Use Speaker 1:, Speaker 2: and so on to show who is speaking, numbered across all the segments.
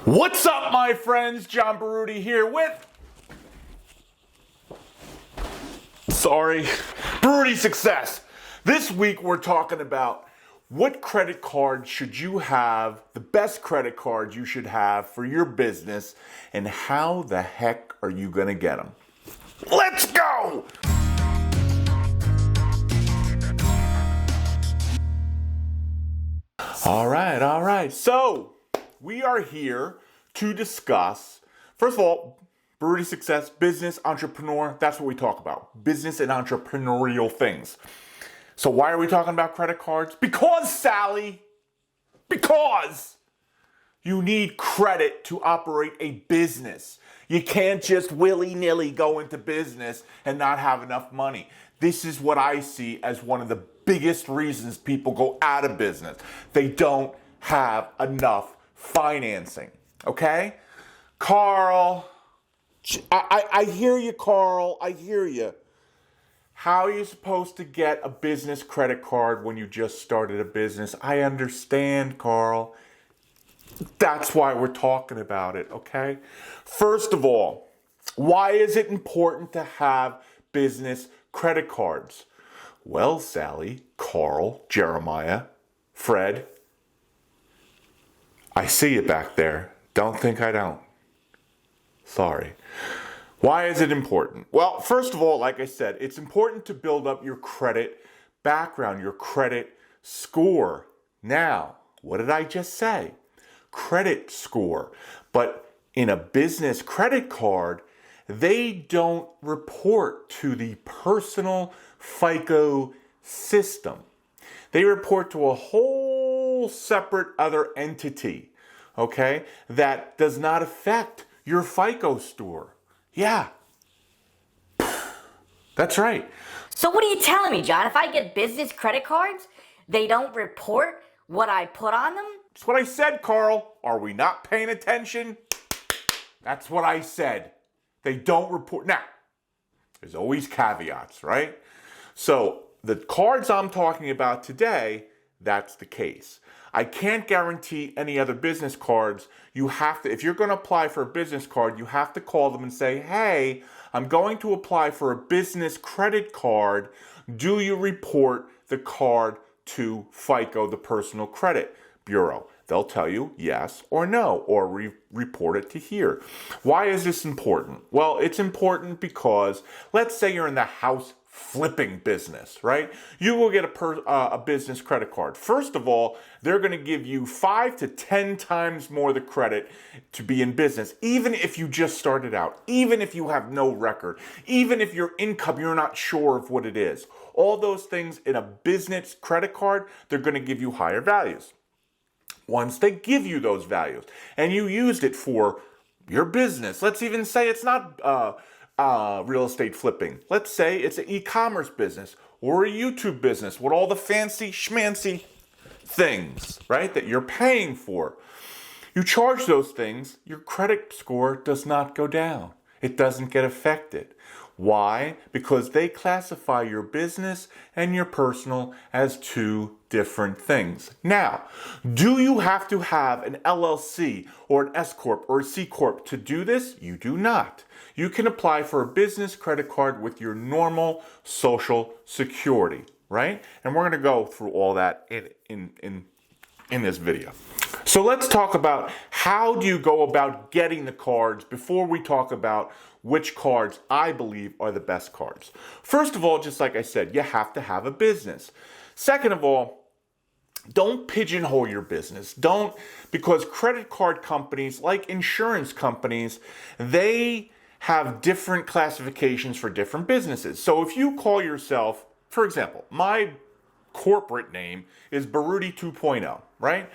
Speaker 1: What's up, my friends? John Baruti here with... Baruti Success. This week we're talking about what credit card should you have, the best credit cards you should have for your business, and how the heck are you going to get them? Let's go! All right. So, we are here to discuss, first of all, Baruti Success, business, entrepreneur, that's what we talk about. Business and entrepreneurial things. So why are we talking about credit cards? Because, Sally, because you need credit to operate a business. You can't just willy-nilly go into business and not have enough money. This is what I see as one of the biggest reasons people go out of business. They don't have enough financing, okay? Carl, I hear you, Carl, I hear you. How are you supposed to get a business credit card when you just started a business? I understand, Carl. That's why we're talking about it, okay? First of all, why is it important to have business credit cards? Well, Sally, Carl, Jeremiah, Fred, I see you back there. Don't think I don't. Sorry. Why is it important? Well, first of all, like I said, it's important to build up your credit background, your credit score. Now, what did I just say? Credit score. But in a business credit card, they don't report to the personal FICO system. They report to a whole separate other entity, okay, that does not affect your FICO score. Yeah, that's right.
Speaker 2: So what are you telling me, John? If I get business credit cards, they don't report what I put on them?
Speaker 1: That's what I said, Carl. Are we not paying attention? That's what I said. They don't report. Now, there's always caveats, right? So the cards I'm talking about today, that's the case. I can't guarantee any other business cards. You have to, if you're going to apply for a business card, you have to call them and say, hey, I'm going to apply for a business credit card. Do you report the card to FICO, the Personal Credit Bureau? They'll tell you yes or no, or report it to here. Why is this important? Well, it's important because let's say you're in the house flipping business, right? You will get a business credit card. First of all, they're going to give you 5 to 10 times more the credit to be in business, even if you just started out, even if you have no record, even if your income, you're not sure of what it is. All those things in a business credit card, they're going to give you higher values. Once they give you those values and you used it for your business, let's even say it's not real estate flipping. Let's say it's an e-commerce business or a YouTube business with all the fancy schmancy things, right, that you're paying for. You charge those things, your credit score does not go down. It doesn't get affected. Why? Because they classify your business and your personal as two different things. Now, do you have to have an LLC or an S Corp or a C Corp to do this? You do not. You can apply for a business credit card with your normal Social Security, right? And we're going to go through all that in this video. So let's talk about how do you go about getting the cards before we talk about which cards I believe are the best cards. First of all, just like I said, you have to have a business. Second of all, don't pigeonhole your business. Because credit card companies, like insurance companies, they have different classifications for different businesses. So if you call yourself, for example, my corporate name is Baruti 2.0, right?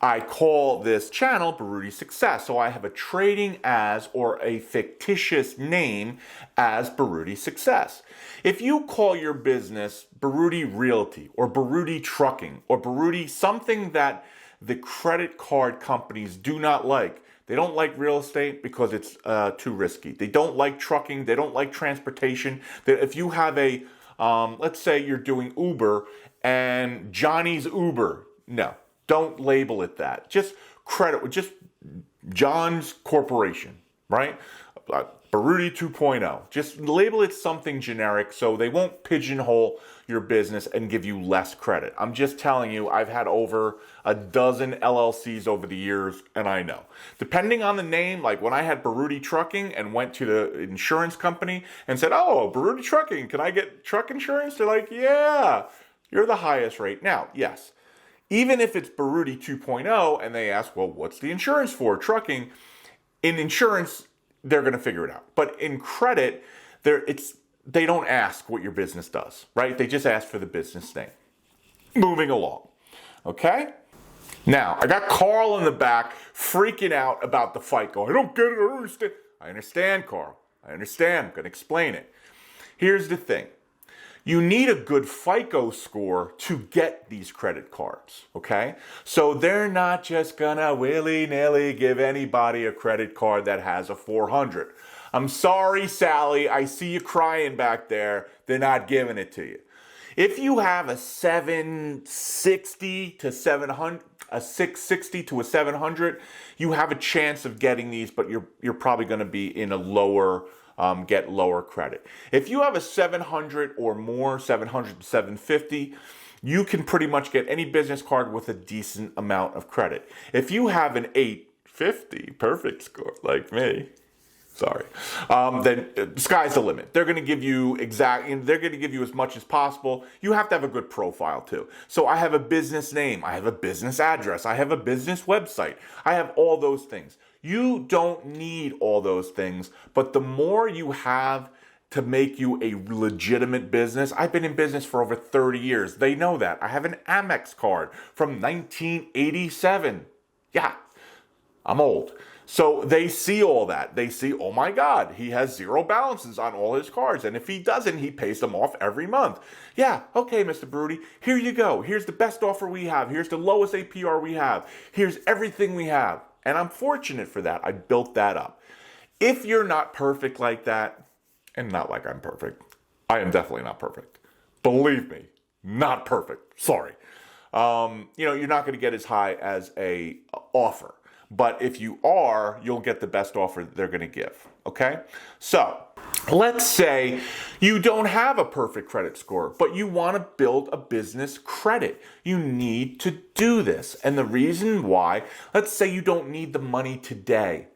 Speaker 1: I call this channel Baruti Success. So I have a trading as or a fictitious name as Baruti Success. If you call your business Baruti Realty or Baruti Trucking or Baruti something that the credit card companies do not like, they don't like real estate because it's too risky. They don't like trucking. They don't like transportation. If you have a, let's say you're doing Uber and Johnny's Uber, no. Don't label it that. Just John's Corporation, right? Baruti 2.0. Just label it something generic so they won't pigeonhole your business and give you less credit. I'm just telling you, I've had over a dozen LLCs over the years, and I know. Depending on the name, like when I had Baruti Trucking and went to the insurance company and said, oh, Baruti Trucking, can I get truck insurance? They're like, yeah, you're the highest rate. Now, yes, even if it's Baruti 2.0 and they ask, well, what's the insurance for? Trucking. In insurance, they're going to figure it out. But in credit, they don't ask what your business does, right? They just ask for the business name. Moving along, okay? Now, I got Carl in the back freaking out about the FICO. I don't get it, I don't understand. I understand, Carl. I understand. I'm going to explain it. Here's the thing. You need a good FICO score to get these credit cards, okay? So they're not just gonna willy-nilly give anybody a credit card that has a 400. I'm sorry, Sally, I see you crying back there. They're not giving it to you. If you have a 660 to a 700, you have a chance of getting these, but you're probably gonna be in a lower get lower credit. If you have a 700 or more, 700 to 750, you can pretty much get any business card with a decent amount of credit. If you have an 850 perfect score like me, sorry, then sky's the limit. They're going to give you they're going to give you as much as possible. You have to have a good profile too. So I have a business name, I have a business address, I have a business website, I have all those things. You don't need all those things, but the more you have to make you a legitimate business, I've been in business for over 30 years. They know that. I have an Amex card from 1987. Yeah, I'm old. So they see all that. They see, oh my God, he has zero balances on all his cards. And if he doesn't, he pays them off every month. Yeah, okay, Mr. Baruti, here you go. Here's the best offer we have. Here's the lowest APR we have. Here's everything we have. And I'm fortunate for that. I built that up. If you're not perfect like that, and not like I'm perfect, I am definitely not perfect. Believe me, not perfect. Sorry. You're not going to get as high as a offer. But if you are, you'll get the best offer they're going to give. Okay? So, let's say you don't have a perfect credit score, but you want to build a business credit. You need to do this. And the reason why, let's say you don't need the money today.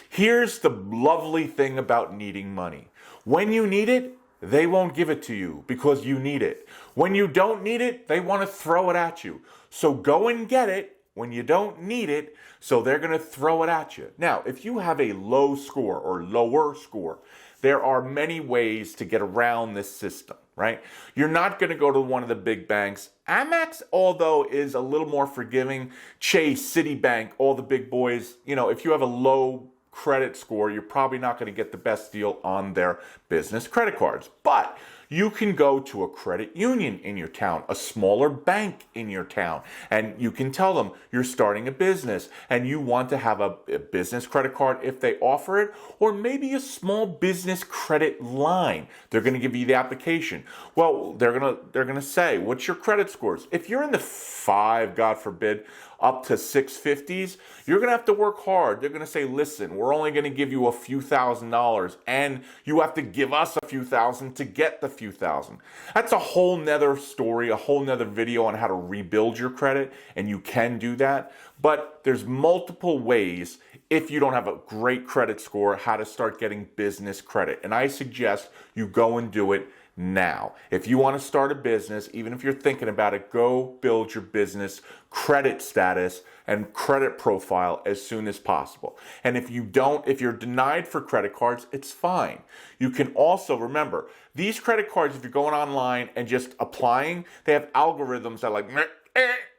Speaker 1: Here's the lovely thing about needing money. When you need it, they won't give it to you because you need it. When you don't need it, they want to throw it at you. So go and get it when you don't need it, so they're going to throw it at you. Now, if you have a low score or lower score, there are many ways to get around this system, right? You're not going to go to one of the big banks. Amex, although, is a little more forgiving. Chase, Citibank, all the big boys, if you have a low credit score, you're probably not going to get the best deal on their business credit cards. But you can go to a credit union in your town, a smaller bank in your town, and you can tell them you're starting a business and you want to have a business credit card if they offer it, or maybe a small business credit line. They're going to give you the application. Well, they're going to say, what's your credit scores? If you're in the 5, God forbid, up to 650s, you're going to have to work hard. They're going to say, listen, we're only going to give you a few $1,000s, and you have to give us a few thousand to get the few thousand. That's a whole nother story, a whole nother video on how to rebuild your credit, and you can do that. But there's multiple ways, if you don't have a great credit score, how to start getting business credit. And I suggest you go and do it now. If you want to start a business, even if you're thinking about it, go build your business credit status and credit profile as soon as possible. And if you're denied for credit cards, it's fine. You can also remember, these credit cards, if you're going online and just applying, they have algorithms that are like,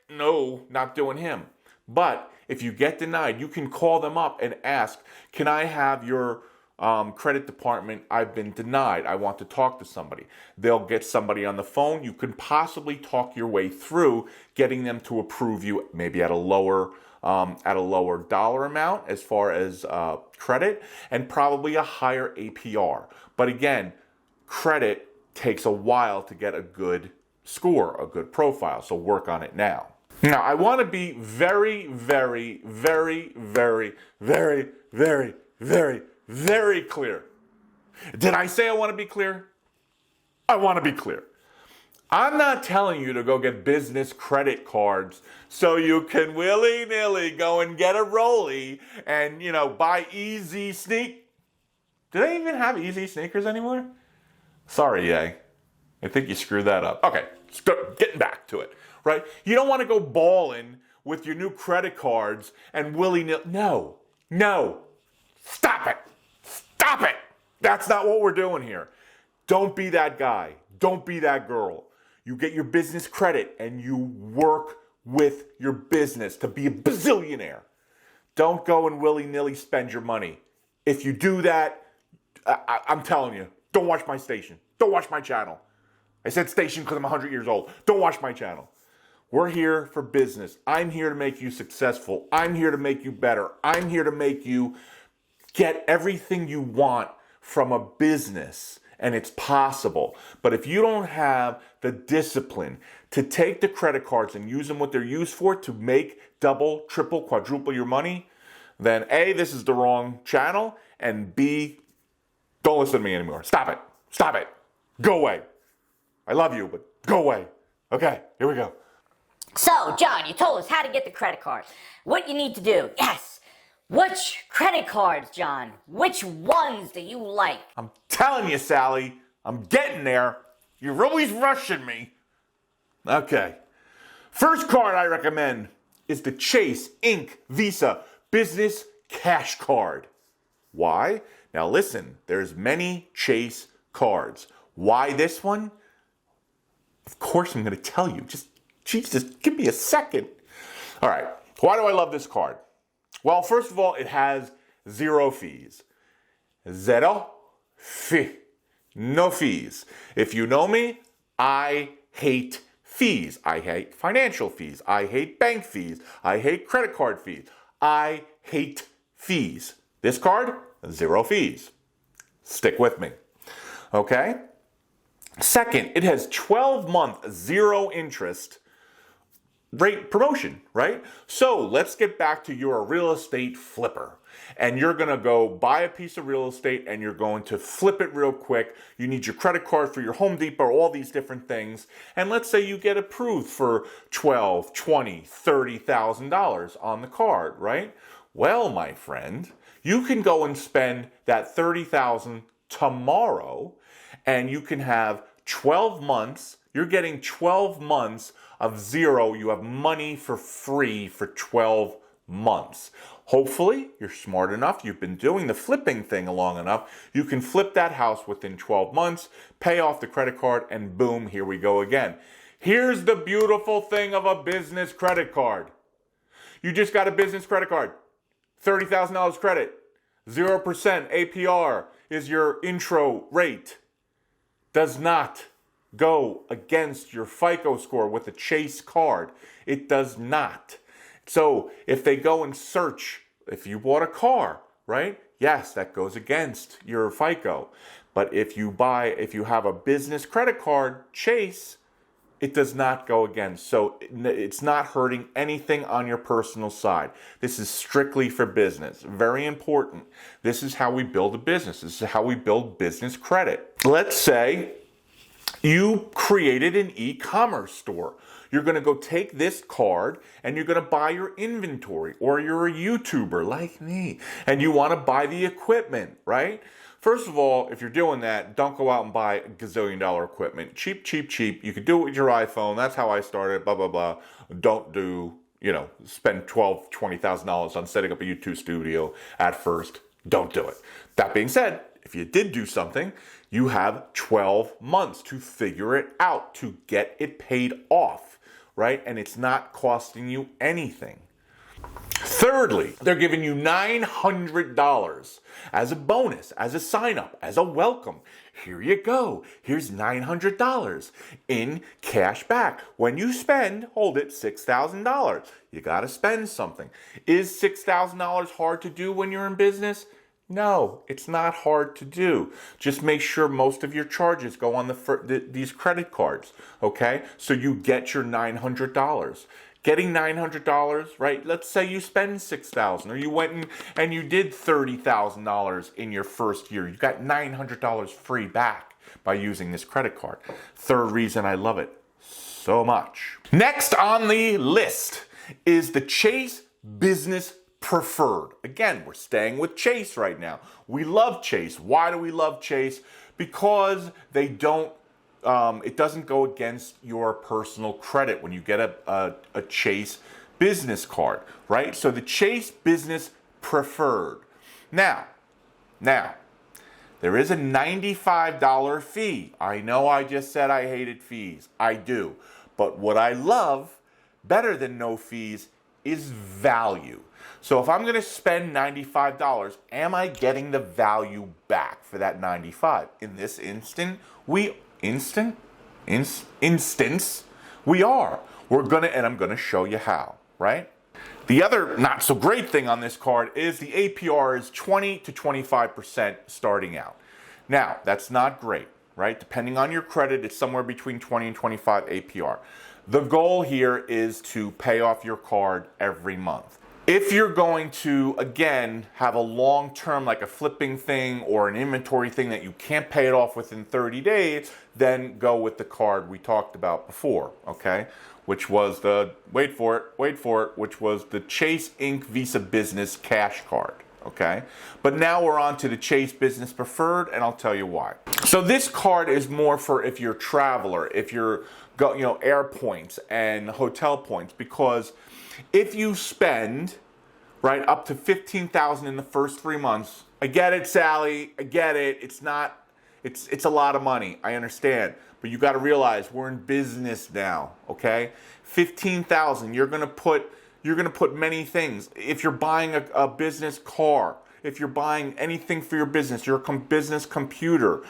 Speaker 1: no, not doing him. But if you get denied, you can call them up and ask, can I have your credit department? I've been denied. I want to talk to somebody. They'll get somebody on the phone. You can possibly talk your way through getting them to approve you, maybe at a lower dollar amount as far as credit, and probably a higher APR. But again, credit takes a while to get a good score, a good profile. So work on it now. Now, I want to be very, very, very, very, very, very, very, very clear. Did I say I want to be clear? I want to be clear. I'm not telling you to go get business credit cards so you can willy-nilly go and get a rollie and, buy easy sneak. Do they even have easy sneakers anymore? Sorry, Ye. I think you screwed that up. Okay, getting back to it, right? You don't want to go balling with your new credit cards and willy-nilly. No. Stop it. Stop it. That's not what we're doing here. Don't be that guy. Don't be that girl. You get your business credit and you work with your business to be a bazillionaire. Don't go and willy-nilly spend your money. If you do that, I'm telling you, don't watch my station. Don't watch my channel. I said station because I'm 100 years old. Don't watch my channel. We're here for business. I'm here to make you successful. I'm here to make you better. I'm here to make you get everything you want from a business. And it's possible. But if you don't have the discipline to take the credit cards and use them what they're used for to make double, triple, quadruple your money, then A, this is the wrong channel, and B, don't listen to me anymore. Stop it. Stop it. Go away. I love you, but go away. Okay, here we go.
Speaker 2: So, John, you told us how to get the credit card. What you need to do. Yes. Which credit cards, John? Which ones do you like?
Speaker 1: I'm telling you, Sally, I'm getting there. You're always rushing me. Okay. First card I recommend is the Chase Ink Visa Business Cash Card. Why? Now listen, there's many Chase cards. Why this one? Of course I'm going to tell you. Just give me a second. All right. Why do I love this card? Well, first of all, it has 0 fees. Zero fee. No fees. If you know me, I hate fees. I hate financial fees. I hate bank fees. I hate credit card fees. I hate fees. This card, 0 fees. Stick with me. Okay? Second, it has 12-month 0 interest rate promotion, right? So let's get back to you're a real estate flipper and you're going to go buy a piece of real estate and you're going to flip it real quick. You need your credit card for your Home Depot, all these different things. And let's say you get approved for $12,000, $20,000, $30,000 on the card, right? Well, my friend, you can go and spend that $30,000 tomorrow and you can have 12 months. You're getting 12 months of 0. You have money for free for 12 months. Hopefully, you're smart enough. You've been doing the flipping thing long enough. You can flip that house within 12 months, pay off the credit card, and boom, here we go again. Here's the beautiful thing of a business credit card. You just got a business credit card. $30,000 credit. 0% APR is your intro rate. Does not go against your FICO score with a Chase card. It does not. So if they go and search, if you bought a car, right? Yes, that goes against your FICO. But if you have a business credit card, Chase, it does not go against. So it's not hurting anything on your personal side. This is strictly for business. Very important. This is how we build a business. This is how we build business credit. Let's say you created an e-commerce store. You're going to go take this card and you're going to buy your inventory, or you're a YouTuber like me and you want to buy the equipment, right? First of all, if you're doing that, don't go out and buy gazillion-dollar equipment. Cheap, cheap, cheap. You could do it with your iPhone. That's how I started, blah, blah, blah. Don't spend $12,000, $20,000 on setting up a YouTube studio at first. Don't do it. That being said, if you did do something, you have 12 months to figure it out, to get it paid off, right? And it's not costing you anything. Thirdly, they're giving you $900 as a bonus, as a sign-up, as a welcome. Here you go. Here's $900 in cash back. When you spend, hold it, $6,000. You got to spend something. Is $6,000 hard to do when you're in business? No, it's not hard to do. Just make sure most of your charges go on these credit cards, okay? So you get your $900. getting $900, right? Let's say you spend $6,000, or you went and you did $30,000 in your first year. You got $900 free back by using this credit card. Third reason I love it so much. Next on the list is the Chase Business Preferred. Again, we're staying with Chase right now. We love Chase. Why do we love Chase? Because they don't, it doesn't go against your personal credit when you get a Chase business card, right? So the Chase Business Preferred. Now, there is a $95 fee. I know I just said I hated fees. I do. But what I love better than no fees is value. So if I'm going to spend $95, am I getting the value back for that $95? In this instance, we are. And I'm going to show you how, right? The other not so great thing on this card is the APR is 20 to 25% starting out. Now, that's not great, right? Depending on your credit, it's somewhere between 20 and 25 APR. The goal here is to pay off your card every month. If you're going to, again, have a long term, like a flipping thing or an inventory thing that you can't pay it off within 30 days, then go with the card we talked about before, okay? Which was the, wait for it, which was the Chase Inc. Visa Business Cash Card, okay? But now we're on to the Chase Business Preferred, and I'll tell you why. So this card is more for if you're a traveler, if you're, air points and hotel points, because if you spend, right, up to $15,000 in the first 3 months, I get it, Sally, I get it. It's a lot of money. I understand. But you got to realize we're in business now, okay? $15,000, you're going to put many things. If you're buying a business car, if you're buying anything for your business, your business computer,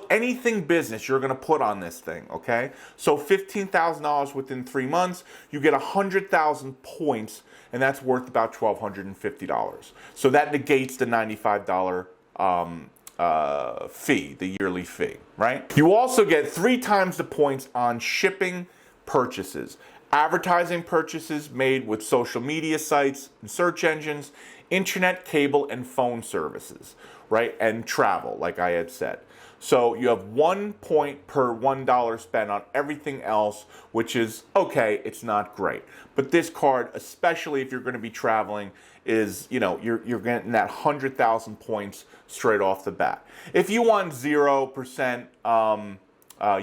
Speaker 1: anything business, you're going to put on this thing, okay? So $15,000 within 3 months, you get 100,000 points, and that's worth about $1,250. So that negates the $95 fee, the yearly fee, right? You also get 3 times the points on shipping purchases, advertising purchases made with social media sites and search engines, internet, cable, and phone services, right? And travel, like I had said. So you have 1 point per $1 spent on everything else, which is okay, it's not great. But this card, especially if you're going to be traveling, is, you're getting that 100,000 points straight off the bat. If you want 0%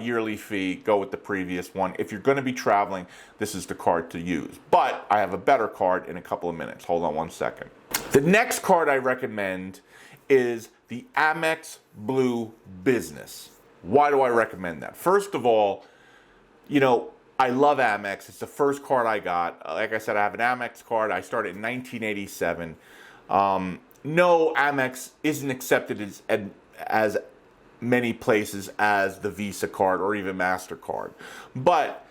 Speaker 1: yearly fee, go with the previous one. If you're going to be traveling, this is the card to use. But I have a better card in a couple of minutes. Hold on one second. The next card I recommend is the Amex Blue Business. Why do I recommend that? First of all, I love Amex. It's the first card I got. Like I said, I have an Amex card. I started in 1987. No, Amex isn't accepted as many places as the Visa card or even MasterCard. But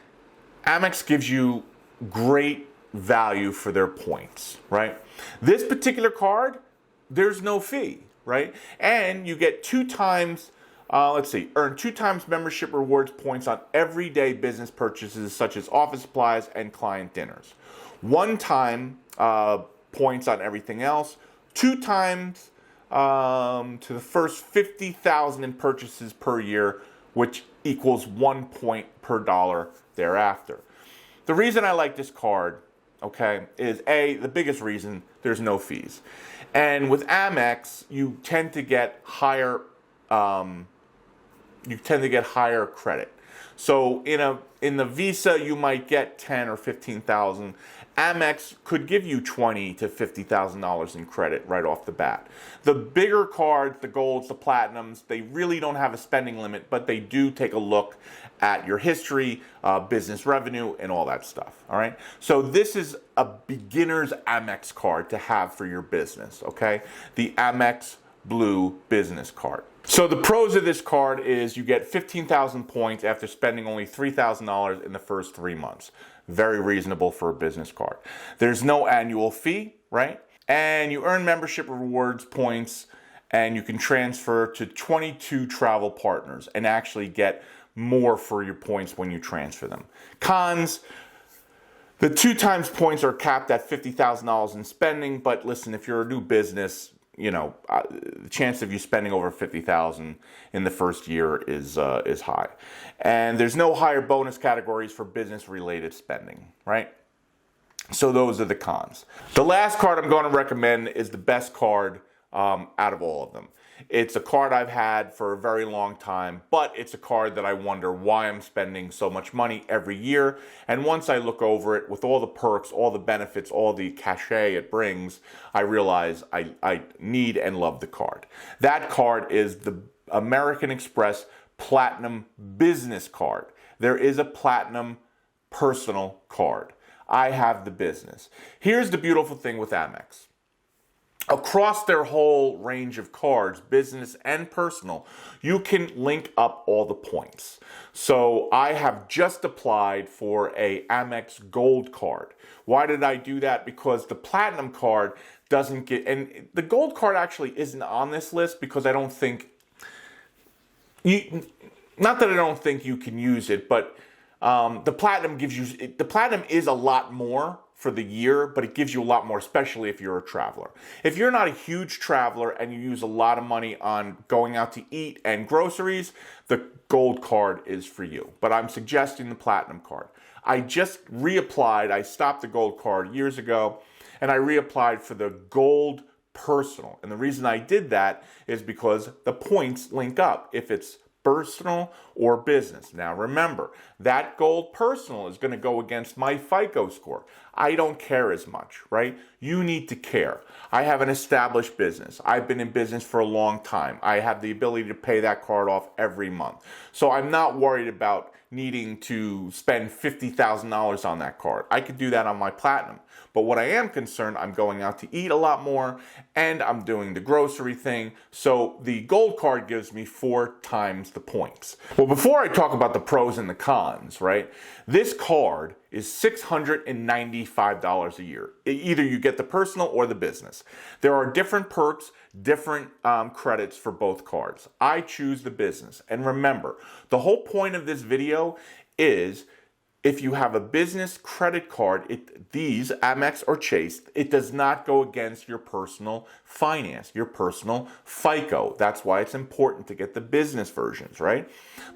Speaker 1: Amex gives you great value for their points, right? This particular card, there's no fee, right? And you get 2 times, earn 2 times membership rewards points on everyday business purchases such as office supplies and client dinners. 1 time points on everything else. 2 times to the first 50,000 in purchases per year, which equals 1 point per dollar thereafter. The reason I like this card, okay, is the biggest reason, there's no fees. And with Amex, you tend to get higher credit. So in the Visa, you might get 10 or 15,000. Amex could give you $20,000 to $50,000 in credit right off the bat. The bigger cards, the golds, the platinums, they really don't have a spending limit, but they do take a look at your history, business revenue, and all that stuff, all right? So this is a beginner's Amex card to have for your business, okay? The Amex Blue Business Card. So the pros of this card is you get 15,000 points after spending only $3,000 in the first 3 months. Very reasonable for a business card. There's no annual fee, right? And you earn membership rewards points, and you can transfer to 22 travel partners and actually get more for your points when you transfer them. Cons, The 2 times points are capped at $50,000 in spending, but listen, if you're a new business, the chance of you spending over $50,000 in the first year is high. And there's no higher bonus categories for business-related spending, right? So those are the cons. The last card I'm going to recommend is the best card out of all of them. It's a card I've had for a very long time, but it's a card that I wonder why I'm spending so much money every year. And once I look over it with all the perks, all the benefits, all the cachet it brings, I realize I need and love the card. That card is the American Express Platinum Business Card. There is a Platinum Personal Card. I have the business. Here's the beautiful thing with Amex. Across their whole range of cards, business and personal, you can link up all the points. So I have just applied for a Amex Gold card. Why did I do that? Because the Platinum card doesn't get, and the Gold card actually isn't on this list because I don't think, not that I don't think you can use it, but the Platinum the Platinum is a lot more for the year, but it gives you a lot more, especially if you're a traveler. If you're not a huge traveler and you use a lot of money on going out to eat and groceries, the Gold card is for you. But I'm suggesting the Platinum card. I just reapplied. I stopped the Gold card years ago, and I reapplied for the Gold Personal. And the reason I did that is because the points link up if it's personal or business. Now remember, that Gold Personal is going to go against my FICO score. I don't care as much, right? You need to care. I have an established business. I've been in business for a long time. I have the ability to pay that card off every month. So I'm not worried about needing to spend $50,000 on that card. I could do that on my Platinum. But what I am concerned, I'm going out to eat a lot more and I'm doing the grocery thing. So the Gold card gives me 4 times the points. Well, before I talk about the pros and the cons, right? This card is $695 a year. Either you get the personal or the business. There are different perks, different credits for both cards. I choose the business. And remember, the whole point of this video is if you have a business credit card, these, Amex or Chase, it does not go against your personal finance, your personal FICO. That's why it's important to get the business versions, right?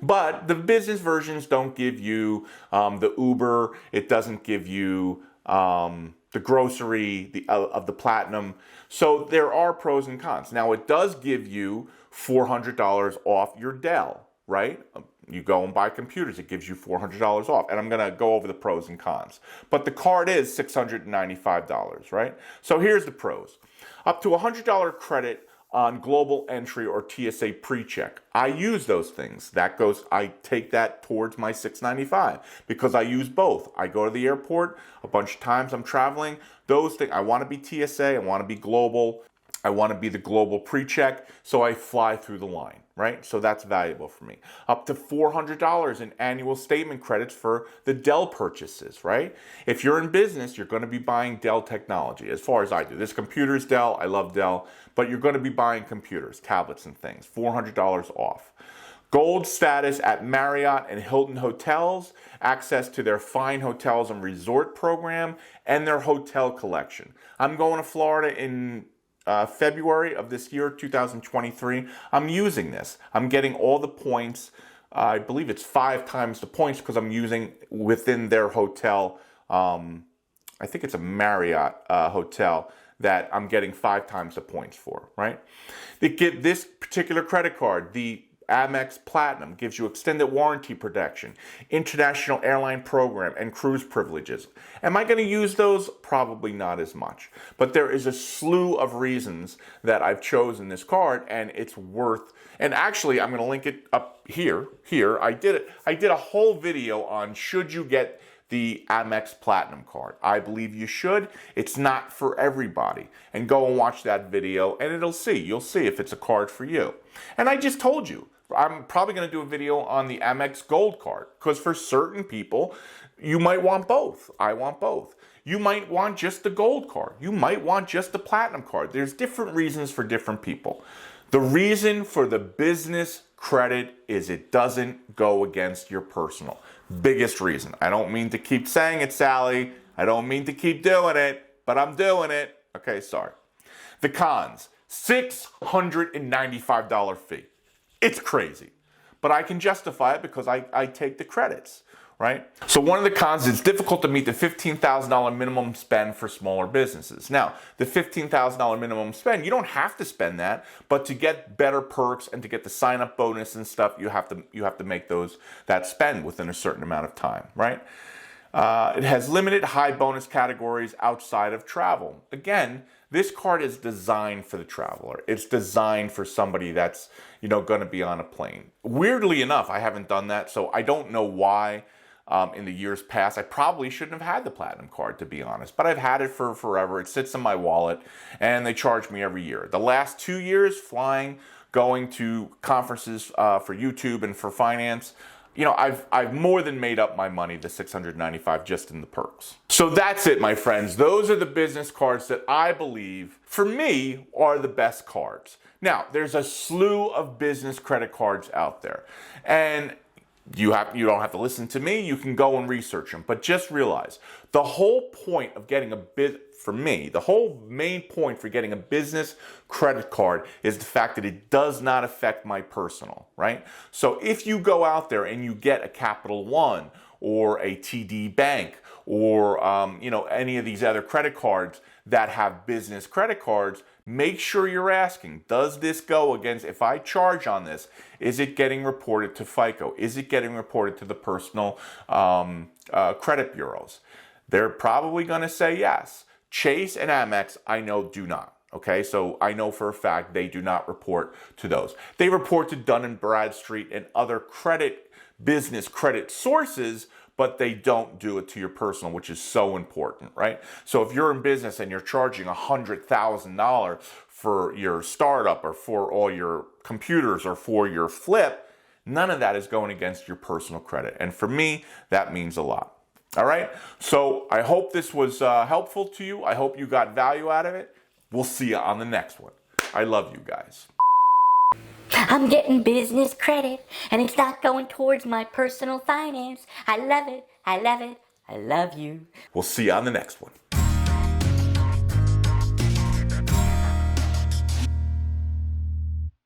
Speaker 1: But the business versions don't give you the Uber. It doesn't give you the grocery of the Platinum. So there are pros and cons. Now, it does give you $400 off your Dell, right? You go and buy computers, it gives you $400 off. And I'm going to go over the pros and cons. But the card is $695, right? So here's the pros. Up to $100 credit on global entry or TSA pre-check. I use those things. I take that towards my $695 because I use both. I go to the airport a bunch of times, I'm traveling. Those things, I want to be TSA, I want to be global. I want to be the global pre-check, so I fly through the line, right? So that's valuable for me. Up to $400 in annual statement credits for the Dell purchases, right? If you're in business, you're going to be buying Dell technology, as far as I do. This computer is Dell, I love Dell, but you're going to be buying computers, tablets, and things. $400 off. Gold status at Marriott and Hilton hotels, access to their fine hotels and resort program, and their hotel collection. I'm going to Florida in February of this year, 2023, I'm using this. I'm getting all the points. I believe it's 5 times the points because I'm using within their hotel. I think it's a Marriott hotel that I'm getting 5 times the points for, right? They get this particular credit card, the Amex Platinum, gives you extended warranty protection, international airline program, and cruise privileges. Am I going to use those? Probably not as much. But there is a slew of reasons that I've chosen this card, and it's worth. And actually, I'm going to link it up here. I did it. I did a whole video on should you get the Amex Platinum card. I believe you should. It's not for everybody. And go and watch that video, and you'll see if it's a card for you. And I just told you. I'm probably going to do a video on the Amex Gold card because for certain people, you might want both. I want both. You might want just the Gold card. You might want just the Platinum card. There's different reasons for different people. The reason for the business credit is it doesn't go against your personal. Biggest reason. I don't mean to keep saying it, Sally. I don't mean to keep doing it, but I'm doing it. Okay, sorry. The cons, $695 fee. It's crazy, but I can justify it because I take the credits, right? So one of the cons is it's difficult to meet the $15,000 minimum spend for smaller businesses. Now, the $15,000 minimum spend, you don't have to spend that, but to get better perks and to get the sign-up bonus and stuff, you have to make that spend within a certain amount of time, right? It has limited high bonus categories outside of travel. Again, this card is designed for the traveler. It's designed for somebody that's, going to be on a plane. Weirdly enough, I haven't done that, so I don't know why in the years past. I probably shouldn't have had the Platinum card, to be honest, but I've had it for forever. It sits in my wallet, and they charge me every year. The last 2 years, flying, going to conferences for YouTube and for finance, I've more than made up my money, the $695, just in the perks. So that's it, my friends. Those are the business cards that I believe, for me, are the best cards. Now, there's a slew of business credit cards out there. And you don't have to listen to me. You can go and research them. But just realize, the whole point of getting the whole main point for getting a business credit card is the fact that it does not affect my personal, right? So if you go out there and you get a Capital One or a TD Bank or any of these other credit cards that have business credit cards, make sure you're asking, does this go against, if I charge on this, is it getting reported to FICO? Is it getting reported to the personal credit bureaus? They're probably going to say yes. Chase and Amex, I know, do not. Okay, so I know for a fact they do not report to those. They report to Dun & Bradstreet and other business credit sources, but they don't do it to your personal, which is so important, right? So if you're in business and you're charging $100,000 for your startup or for all your computers or for your flip, none of that is going against your personal credit. And for me, that means a lot. All right? So I hope this was helpful to you. I hope you got value out of it. We'll see you on the next one. I love you guys.
Speaker 2: I'm getting business credit, and it's not going towards my personal finance. I love it. I love it. I love you.
Speaker 1: We'll see you on the next one.